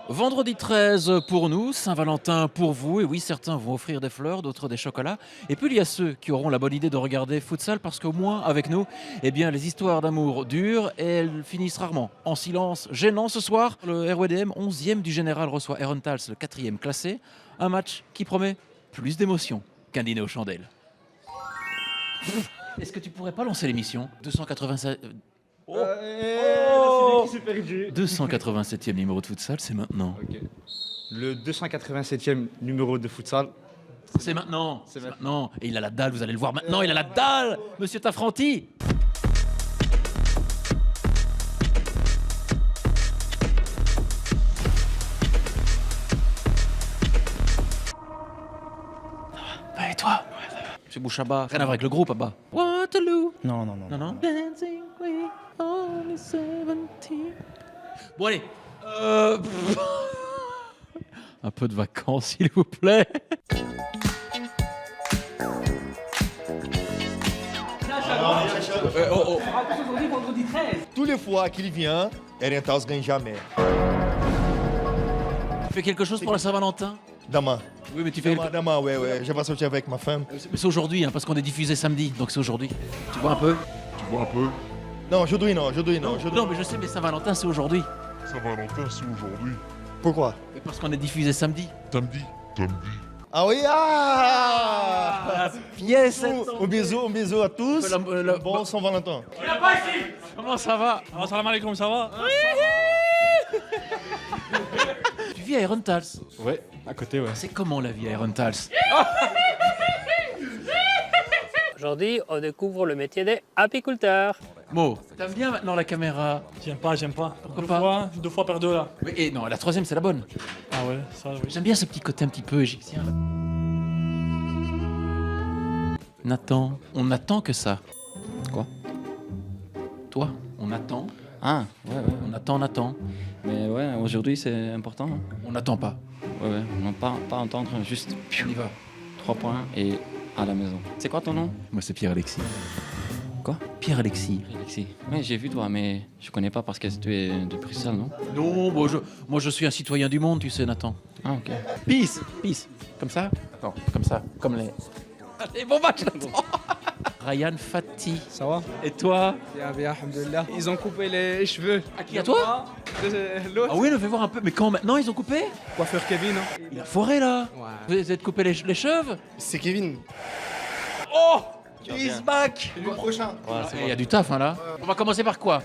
Vendredi 13 pour nous, Saint-Valentin pour vous. Et oui, certains vont offrir des fleurs, d'autres des chocolats. Et puis il y a ceux qui auront la bonne idée de regarder futsal parce qu'au moins avec nous, eh bien, les histoires d'amour durent et elles finissent rarement en silence gênant. Ce soir, le RWDM 11e du général reçoit Herentals, le 4e classé. Un match qui promet plus d'émotion qu'un dîner aux chandelles. Est-ce que tu pourrais pas lancer l'émission 287... Oh, là, c'est lui qui s'est perdu. 287e numéro de futsal, c'est maintenant. Ok. Le 287e numéro de futsal. C'est maintenant. C'est maintenant. Et il a la dalle, vous allez le voir maintenant. Il a la dalle, monsieur Tafranti. Ah, et toi? Monsieur Bouchaba, rien à voir avec le groupe, Abba. Waterloo. Non, non, non. Non, non. Dancing with only 17. Bon, allez. Un peu de vacances, s'il vous plaît. Tous les fois qu'il vient, Herentals gagne jamais. Tu fais quelque chose pour la Saint-Valentin? Demain. Oui, mais tu fais. Demain, ouais. Je vais sortir avec ma femme. Mais c'est aujourd'hui, hein, parce qu'on est diffusé samedi, donc c'est aujourd'hui. Tu vois un peu? Non, aujourd'hui non. Non, mais je sais, mais Saint-Valentin, c'est aujourd'hui. Saint-Valentin, c'est aujourd'hui. Pourquoi? Mais parce qu'on est diffusé samedi. Samedi. Ah oui, Pièce. Un bisou à tous. Bon Saint-Valentin. Comment ça va? Salam alaikum, ça va? Tu vis à Herentals. Ouais, à côté, ouais. C'est comment la vie à Herentals? Aujourd'hui, on découvre le métier des apiculteurs. Mo, t'aimes bien maintenant la caméra? J'aime pas. Pourquoi Deux fois par deux, là. Oui, et non, la troisième, c'est la bonne. Ah ouais, ça, oui. J'aime bien ce petit côté un petit peu égyptien. Là. Nathan, on attend que ça. Quoi? Toi, on attend. Ah, ouais. On attend. Mais ouais, aujourd'hui c'est important. Hein. On n'attend pas. Ouais. Non, pas entendre, juste On y va. 3 points et à la maison. C'est quoi ton nom? Moi, c'est Pierre-Alexis. Quoi? Pierre-Alexis. Alexis. Ouais, j'ai vu toi, mais je connais pas parce que tu es de Bruxelles, non? Non, moi je suis un citoyen du monde, tu sais, Nathan. Ah, ok. Peace. Comme ça? Attends, comme ça, comme les... Allez, bon match, Nathan. Ryan Fati. Ça va? Et toi? Bien, alhamdoulilah. Ils ont coupé les cheveux. À qui? À toi? L'autre. Ah oui, on fait voir un peu. Mais quand maintenant, ils ont coupé? Coiffeur Kevin, hein? Il a foiré, là. Ouais. Vous êtes coupé les cheveux? C'est Kevin. Oh! He's back! Le prochain. Il y a du taf, hein, là. On va commencer par quoi?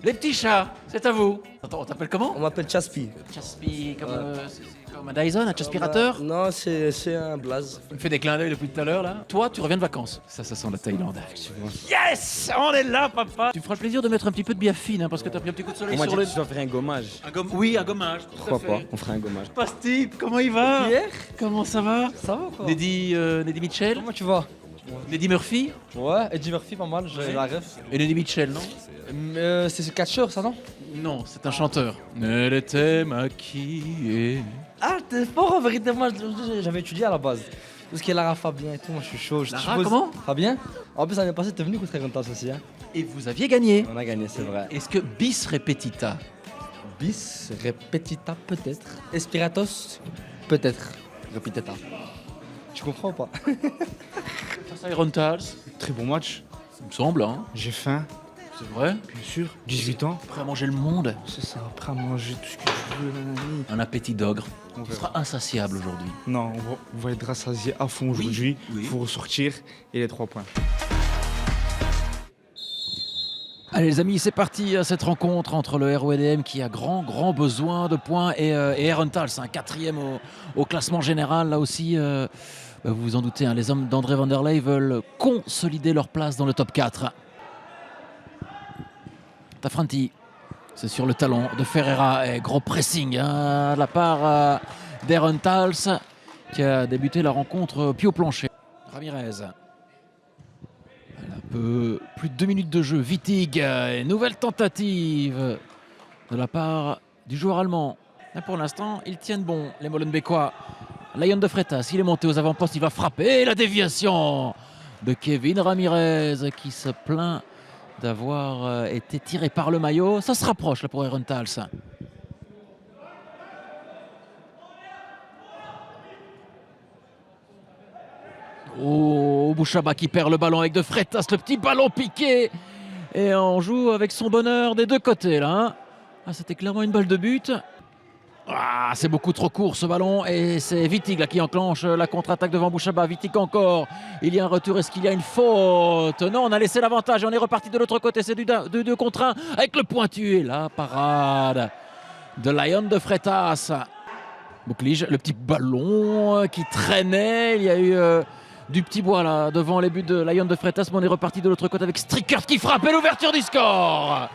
Les petits chats, c'est à vous. Attends, on t'appelle comment? On m'appelle Chaspi. Chaspi, comme, c'est comme un Dyson, un chaspirateur? Non, c'est un blaze. Il me fait des clins d'œil depuis tout à l'heure, là. Toi, tu reviens de vacances. Ça sent la Thaïlande. Yes! On est là, papa! Tu me feras le plaisir de mettre un petit peu de biafine, hein, parce que t'as pris un petit coup de soleil sur le... tu dois faire un gommage. Oui, un gommage. tout à Pourquoi fait. pas? On fera un gommage. Pastille, comment il va? Pierre? Comment ça va? Ça va quoi? Neddy Mitchell? Comment tu vas? Neddy Murphy? Ouais, Eddie Murphy, pas mal, j'ai la ref. Et Neddy Mitchell, non? C'est ce catcheur, ça, non? Non, c'est un chanteur. Elle était maquillée. Ah, t'es fort en vérité, moi j'avais étudié à la base. Tout ce qui est Lara Fabien et tout, moi je suis chaud. Lara, comment? Fabien? En plus, l'année passée, t'es venu contre Herentals aussi, hein? Et vous aviez gagné. On a gagné, c'est vrai. Est-ce que bis repetita? Bis, repetita, peut-être. Espiratos, peut-être. Repetita. Tu comprends ou pas? Face à Herentals, Très bon match. il me semble, hein. J'ai faim, C'est vrai. bien sûr. 18 ans. Prêt à manger le monde. C'est ça, prêt à manger tout ce que tu veux, nanani. Un appétit d'ogre. On Tu verra. seras insatiable aujourd'hui. Non, on va être rassasié à fond aujourd'hui. oui. Il faut ressortir et les 3 points. Allez les amis, c'est parti cette rencontre entre le RWDM qui a grand besoin de points et Herentals, un 4e au classement général. Là aussi, vous vous en doutez, hein, les hommes d'André Van der Leyen veulent consolider leur place dans le top 4. Tafranti, c'est sur le talon de Ferreira et gros pressing hein, de la part d'Herentals qui a débuté la rencontre pied au plancher. Ramirez. Un peu plus de 2 minutes de jeu. Wittig, nouvelle tentative de la part du joueur allemand. Et pour l'instant, ils tiennent bon, les Molenbeekois. Lion de Freitas, il est monté aux avant-postes, il va frapper. Et la déviation de Kevin Ramirez qui se plaint d'avoir été tiré par le maillot. Ça se rapproche là pour Herentals. Oh, Bouchaba qui perd le ballon avec De Freitas, le petit ballon piqué. Et on joue avec son bonheur des deux côtés là. Hein. Ah, c'était clairement une balle de but. Ah, c'est beaucoup trop court ce ballon et c'est Wittig là, qui enclenche la contre-attaque devant Bouchaba. Wittig encore. Il y a un retour. Est-ce qu'il y a une faute? Non, on a laissé l'avantage et on est reparti de l'autre côté. C'est du 2 contre 1 avec le pointu et la parade de Lion de Freitas. Bouclige, le petit ballon qui traînait. Il y a eu du petit bois là devant les buts de Lion de Freitas, mais on est reparti de l'autre côté avec Strickert qui frappe et l'ouverture du score.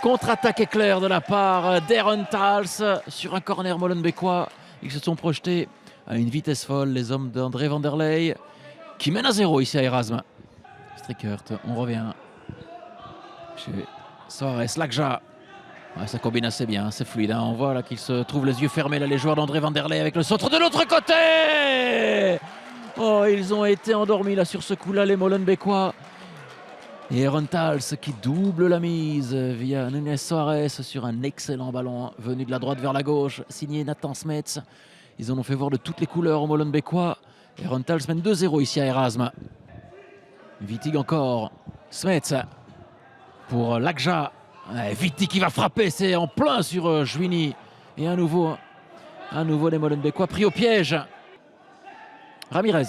Contre-attaque éclair de la part d'Aaron Tals sur un corner molenbeekois. Ils se sont projetés à une vitesse folle, les hommes d'André Van der Leij qui mènent à 0 ici à Erasme. Strickert, on revient chez Soares, Lakja. Ouais, ça combine assez bien, c'est fluide. Hein. On voit là qu'ils se trouvent les yeux fermés, là, les joueurs d'André Van der Leij avec le centre de l'autre côté. Oh, ils ont été endormis là sur ce coup-là, les molenbeekois. Et Aaron Tals qui double la mise via Nunes Soares sur un excellent ballon venu de la droite vers la gauche, signé Nathan Smets. Ils en ont fait voir de toutes les couleurs aux molenbeekois. Aaron Tals mène 2-0 ici à Erasme. Wittig encore, Smets pour Lakja. Wittig qui va frapper, c'est en plein sur Juini. Et à nouveau les molenbeekois pris au piège. Ramirez.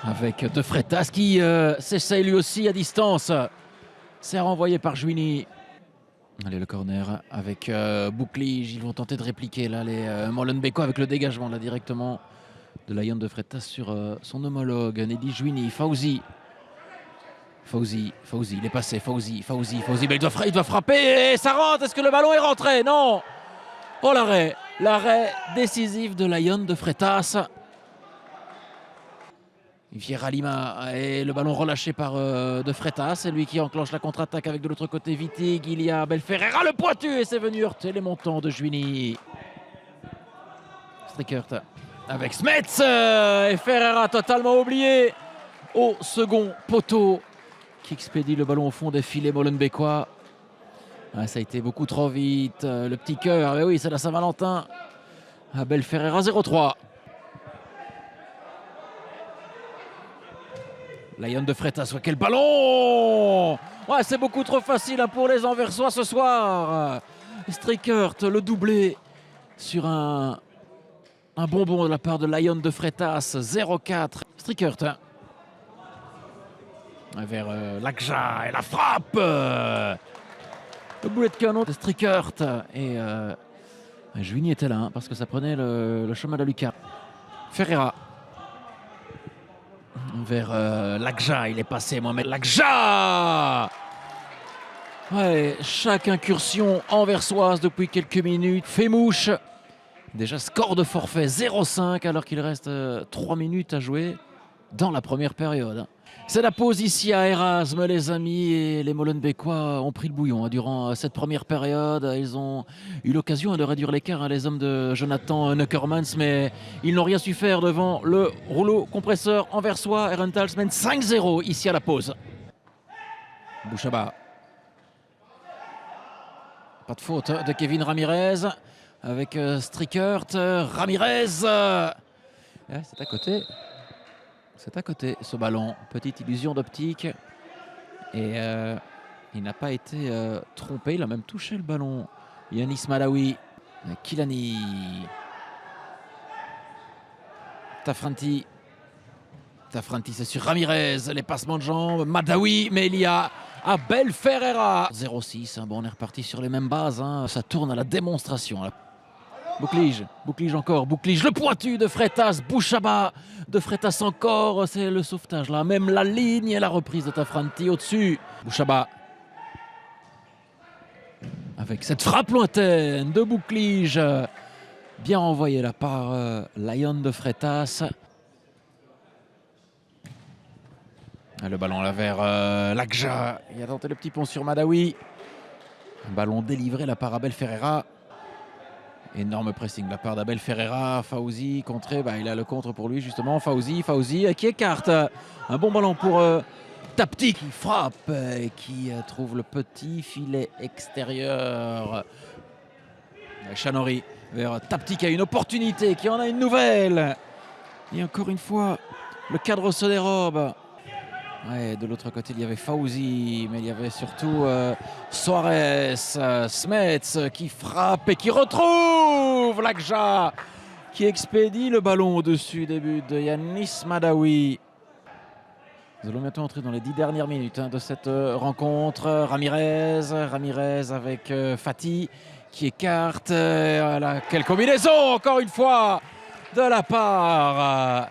Avec De Freitas qui s'essaye lui aussi à distance. C'est renvoyé par Juini. Allez, le corner avec Bouclige. Ils vont tenter de répliquer là les molenbeekois avec le dégagement là directement de Lion de Freitas sur son homologue. Neddy Juini, Fauzi, il est passé. Fauzi, mais il doit frapper et ça rentre. Est-ce que le ballon est rentré? Non. Oh, l'arrêt décisif de Lion de Freitas. Vieira Lima et le ballon relâché par De Freitas. C'est lui qui enclenche la contre-attaque avec de l'autre côté Wittig. Il y a Belferreira, le pointu, et c'est venu heurter les montants de Juini. Strickert avec Smets et Ferreira totalement oublié au second poteau qui expédie le ballon au fond des filets molenbeekois. Ah, ça a été beaucoup trop vite. Le petit cœur, mais oui, c'est la Saint-Valentin. Belferreira 0-3. Lion de Freitas, quel ballon! Ouais, c'est beaucoup trop facile hein, pour les Anversois ce soir. Strickert, le doublé sur un bonbon de la part de Lion de Freitas, 0-4. Strickert vers Lakja et la frappe. Le boulet de canon de Strickert et Juini était là hein, parce que ça prenait le chemin de la lucarne. Ferreira vers Lakja, il est passé Mohamed Lakja. Ouais, chaque incursion anversoise depuis quelques minutes fait mouche. Déjà score de forfait 0-5 alors qu'il reste 3 minutes à jouer dans la première période. C'est la pause ici à Erasme les amis et les molenbeekois ont pris le bouillon durant cette première période. Ils ont eu l'occasion de réduire l'écart les hommes de Jonathan Neukermans mais ils n'ont rien su faire devant le rouleau compresseur anversois. Aaron Tals mène 5-0 ici à la pause. Bouchaba. Pas de faute de Kevin Ramirez avec Strickert. Ramirez. C'est à côté. C'est à côté ce ballon. Petite illusion d'optique. Et il n'a pas été trompé. Il a même touché le ballon. Yanis Malawi. Kilani. Tafranti. Tafranti, c'est sur Ramirez. Les passements de jambes. Madawi. Mais il y a Abel Ferreira. 0-6. Bon, on est reparti sur les mêmes bases. Hein. Ça tourne à la démonstration. Bouclige encore, Bouclige, le pointu de Freitas, Bouchaba de Freitas encore, c'est le sauvetage là, même la ligne et la reprise de Tafranti au-dessus. Bouchaba avec cette frappe lointaine de Bouclige, bien envoyée là par Lion de Freitas. Le ballon là vers Lakja, il a tenté le petit pont sur Madawi. Un ballon délivré là par Abel Ferreira. Énorme pressing de la part d'Abel Ferreira. Fauzi contré, il a le contre pour lui justement. Fauzi qui écarte. Un bon ballon pour Tapti qui frappe et qui trouve le petit filet extérieur. Chanori vers Tapti qui a une opportunité, qui en a une nouvelle. Et encore une fois, le cadre se dérobe. Ouais, de l'autre côté, il y avait Fauzi, mais il y avait surtout Suarez, Smets qui frappe et qui retrouve Lakja, qui expédie le ballon au-dessus des buts de Yanis Madawi. Nous allons bientôt entrer dans les 10 dernières minutes de cette rencontre. Ramirez avec Fati qui écarte. Voilà, quelle combinaison encore une fois de la part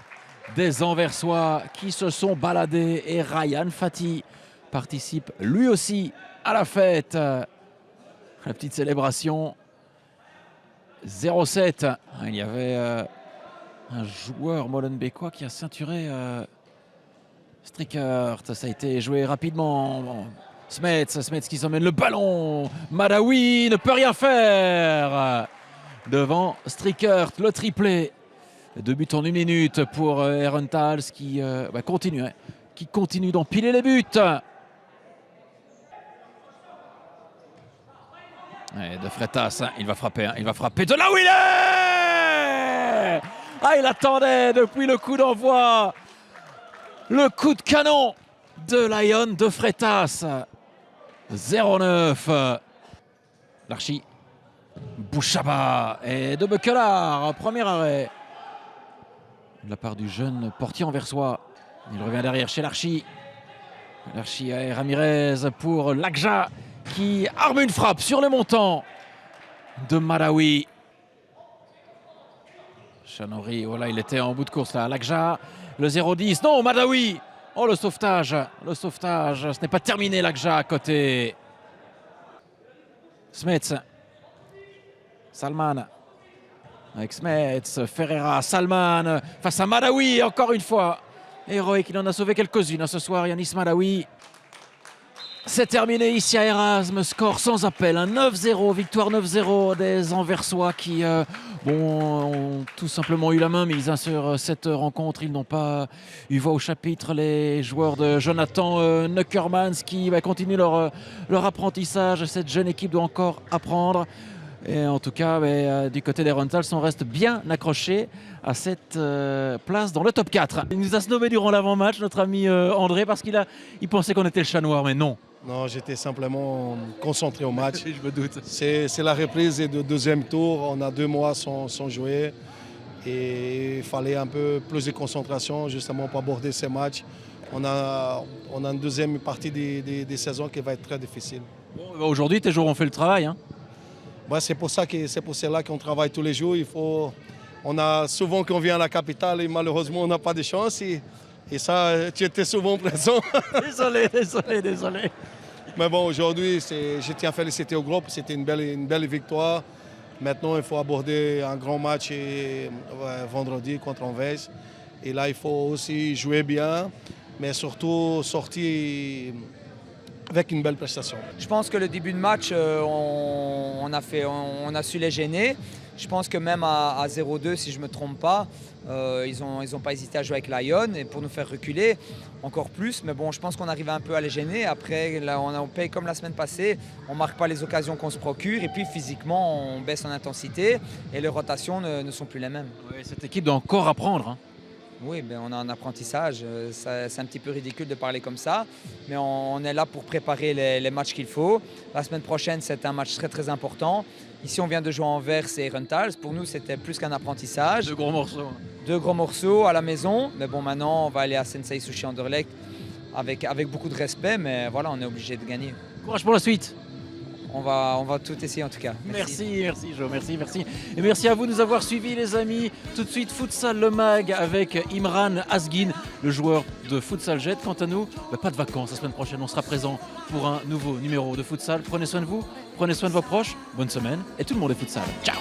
des Anversois qui se sont baladés. Et Ryan Fati participe lui aussi à la fête. La petite célébration. 0-7. Il y avait un joueur molenbeekois qui a ceinturé Strickert. Ça a été joué rapidement. Bon. Smets qui s'emmène le ballon. Madawi ne peut rien faire devant Strickert, le triplé. 2 buts en 1 minute pour Herentals qui continue d'empiler les buts. Et de Freitas, il va frapper de là où il est. Ah, il attendait depuis le coup d'envoi. Le coup de canon de Lyon de Freitas. 0-9. Larchi. Bouchaba et de Bekelar. Premier arrêt de la part du jeune portier anversois. Il revient derrière chez Larchi. Larchi et Ramirez pour Lakja qui arme une frappe sur le montant de Madawi. Chanori, voilà, il était en bout de course là. Lakja, le 0-10. Non, Madawi. Oh, le sauvetage. Ce n'est pas terminé, Lakja à côté. Smets. Salman. Avec Smets, Ferreira, Salman. Face à Madawi, encore une fois. Héroïque, il en a sauvé quelques-unes ce soir, Yanis Madawi. C'est terminé ici à Erasme, score sans appel, un 9-0, victoire 9-0 des Anversois qui ont tout simplement eu la main mise sur cette rencontre. Ils n'ont pas eu voix au chapitre, les joueurs de Jonathan Nuckermans qui continuent leur apprentissage. Cette jeune équipe doit encore apprendre. Et en tout cas, du côté des Herentals, on reste bien accroché à cette place dans le top 4. Il nous a snobé durant l'avant-match, notre ami André, parce qu'il pensait qu'on était le chat noir, mais non. Non, j'étais simplement concentré au match. Je me doute. C'est la reprise du deuxième tour. On a 2 mois sans jouer. Et il fallait un peu plus de concentration justement pour aborder ces matchs. On a une deuxième partie des saisons qui va être très difficile. Bon, aujourd'hui, tes joueurs ont fait le travail. Hein. C'est pour cela qu'on travaille tous les jours. On a souvent qu'on vient à la capitale et malheureusement on n'a pas de chance. Et ça, tu étais souvent présent. Désolé. Mais bon, aujourd'hui, je tiens à féliciter au groupe. C'était une belle victoire. Maintenant, il faut aborder un grand match vendredi contre Anvers. Et là, il faut aussi jouer bien, mais surtout sortir avec une belle prestation. Je pense que le début de match, on a su les gêner. Je pense que même à 0-2, si je ne me trompe pas, ils ont pas hésité à jouer avec Lyon et pour nous faire reculer encore plus. Mais bon, je pense qu'on arrive un peu à les gêner. Après, là, on paye comme la semaine passée. On ne marque pas les occasions qu'on se procure. Et puis physiquement, on baisse en intensité et les rotations ne sont plus les mêmes. Ouais, cette équipe doit encore apprendre. Hein. Oui, on a un apprentissage. C'est un petit peu ridicule de parler comme ça. Mais on est là pour préparer les matchs qu'il faut. La semaine prochaine, c'est un match très très important. Ici, on vient de jouer Anvers et Herentals. Pour nous, c'était plus qu'un apprentissage. 2 gros morceaux. 2 gros morceaux à la maison. Mais bon, maintenant, on va aller à Sensei Sushi Anderlecht avec beaucoup de respect. Mais voilà, on est obligé de gagner. Courage pour la suite. On va tout essayer en tout cas. Merci Jo, merci. Et merci à vous de nous avoir suivis les amis. Tout de suite, Futsal le Mag avec Imran Asgin, le joueur de Futsal Jet. Quant à nous, pas de vacances. La semaine prochaine, on sera présent pour un nouveau numéro de Futsal. Prenez soin de vous, prenez soin de vos proches. Bonne semaine et tout le monde est Futsal. Ciao.